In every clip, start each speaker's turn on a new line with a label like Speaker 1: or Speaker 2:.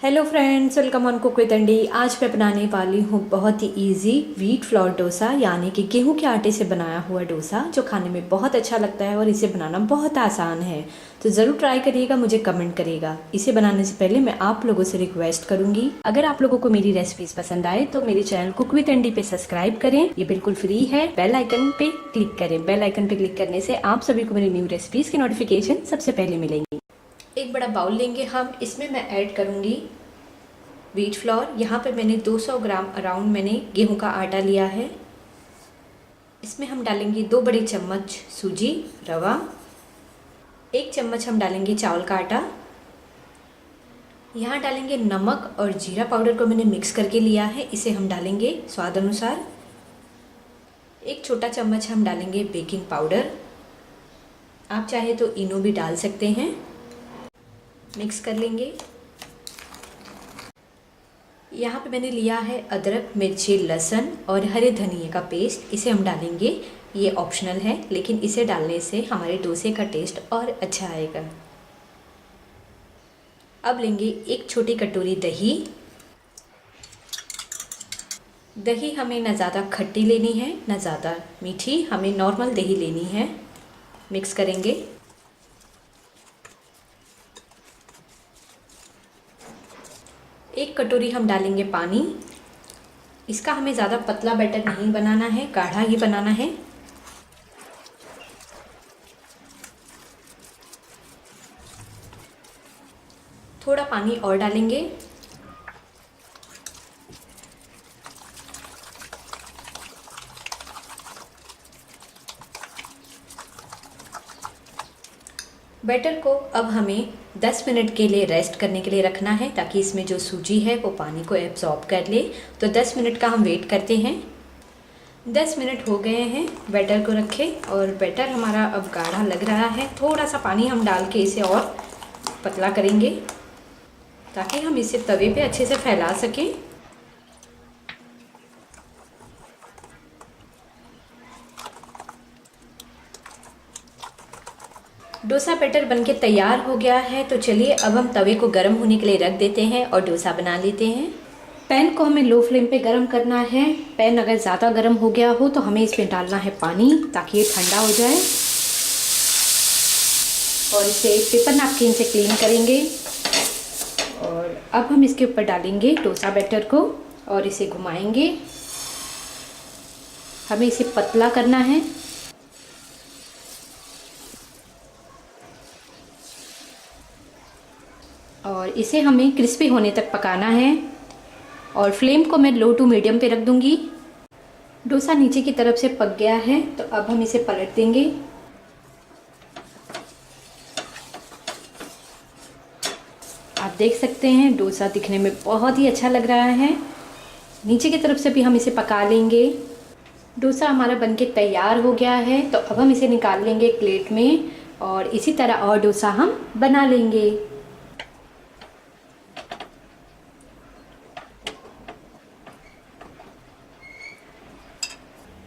Speaker 1: Hello friends, welcome on cook with अंडी। आज मैं बनाने वाली हूँ बहुत ही इजी व्हीट फ्लोर डोसा, यानी कि गेहूं के आटे से बनाया हुआ डोसा, जो खाने में बहुत अच्छा लगता है और इसे बनाना बहुत आसान है। तो ज़रूर ट्राई करिएगा, मुझे कमेंट करिएगा। इसे बनाने से पहले मैं आप लोगों से रिक्वेस्ट करूँगी, अगर आप लोगों को मेरी रेसिपीज़ पसंद आए तो मेरे चैनल कुक विद अंडी पे सब्सक्राइब करें। ये बिल्कुल फ्री है। बेल आइकन पे क्लिक करें। बेल आइकन पे क्लिक करने से आप सभी को मेरी न्यू रेसिपीज़ की नोटिफिकेशन सबसे पहले मिलेंगी। एक बड़ा बाउल लेंगे हम, इसमें मैं ऐड करूँगी व्हीट फ्लोर। यहाँ पे मैंने 200 ग्राम अराउंड मैंने गेहूं का आटा लिया है। इसमें हम डालेंगे 2 बड़े चम्मच सूजी रवा, 1 चम्मच हम डालेंगे चावल का आटा। यहाँ डालेंगे नमक और जीरा पाउडर को मैंने मिक्स करके लिया है, इसे हम डालेंगे स्वाद अनुसार। 1 छोटा चम्मच हम डालेंगे बेकिंग पाउडर, आप चाहे तो इनो भी डाल सकते हैं। मिक्स कर लेंगे। यहाँ पे मैंने लिया है अदरक, मिर्ची, लहसुन और हरे धनिए का पेस्ट, इसे हम डालेंगे। ये ऑप्शनल है, लेकिन इसे डालने से हमारे डोसे का टेस्ट और अच्छा आएगा। अब लेंगे 1 छोटी कटोरी दही। दही हमें ना ज़्यादा खट्टी लेनी है ना ज़्यादा मीठी, हमें नॉर्मल दही लेनी है। मिक्स करेंगे। 1 कटोरी हम डालेंगे पानी। इसका हमें ज़्यादा पतला बैटर नहीं बनाना है, गाढ़ा ही बनाना है। थोड़ा पानी और डालेंगे। बैटर को अब हमें 10 मिनट के लिए रेस्ट करने के लिए रखना है, ताकि इसमें जो सूजी है वो पानी को एब्जॉर्ब कर ले। तो 10 मिनट का हम वेट करते हैं। 10 मिनट हो गए हैं बैटर को रखे, और बैटर हमारा अब गाढ़ा लग रहा है। थोड़ा सा पानी हम डाल के इसे और पतला करेंगे, ताकि हम इसे तवे पे अच्छे से फैला सकें। डोसा बैटर बनके तैयार हो गया है। तो चलिए अब हम तवे को गर्म होने के लिए रख देते हैं और डोसा बना लेते हैं। पैन को हमें लो फ्लेम पे गर्म करना है। पैन अगर ज़्यादा गर्म हो गया हो तो हमें इसमें डालना है पानी, ताकि ये ठंडा हो जाए। और इसे पेपर नैपकिन से क्लीन करेंगे। और अब हम इसके ऊपर डालेंगे डोसा बैटर को और इसे घुमाएंगे। हमें इसे पतला करना है। और इसे हमें क्रिस्पी होने तक पकाना है। और फ्लेम को मैं लो टू मीडियम पे रख दूंगी। डोसा नीचे की तरफ से पक गया है, तो अब हम इसे पलट देंगे। आप देख सकते हैं डोसा दिखने में बहुत ही अच्छा लग रहा है। नीचे की तरफ से भी हम इसे पका लेंगे। डोसा हमारा बनके तैयार हो गया है, तो अब हम इसे निकाल लेंगे एक प्लेट में, और इसी तरह और डोसा हम बना लेंगे।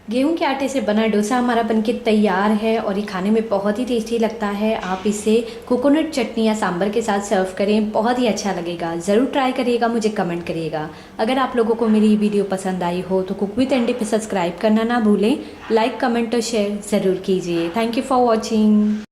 Speaker 1: गेहूं के आटे से बना डोसा हमारा बनके तैयार है, और ये खाने में बहुत ही टेस्टी लगता है। आप इसे कोकोनट चटनी या सांभर के साथ सर्व करें, बहुत ही अच्छा लगेगा। ज़रूर ट्राई करिएगा, मुझे कमेंट करिएगा। अगर आप लोगों को मेरी वीडियो पसंद आई हो तो कुक विद अंडी पे सब्सक्राइब करना ना भूलें। लाइक, कमेंट और शेयर ज़रूर कीजिए। Thank you for watching.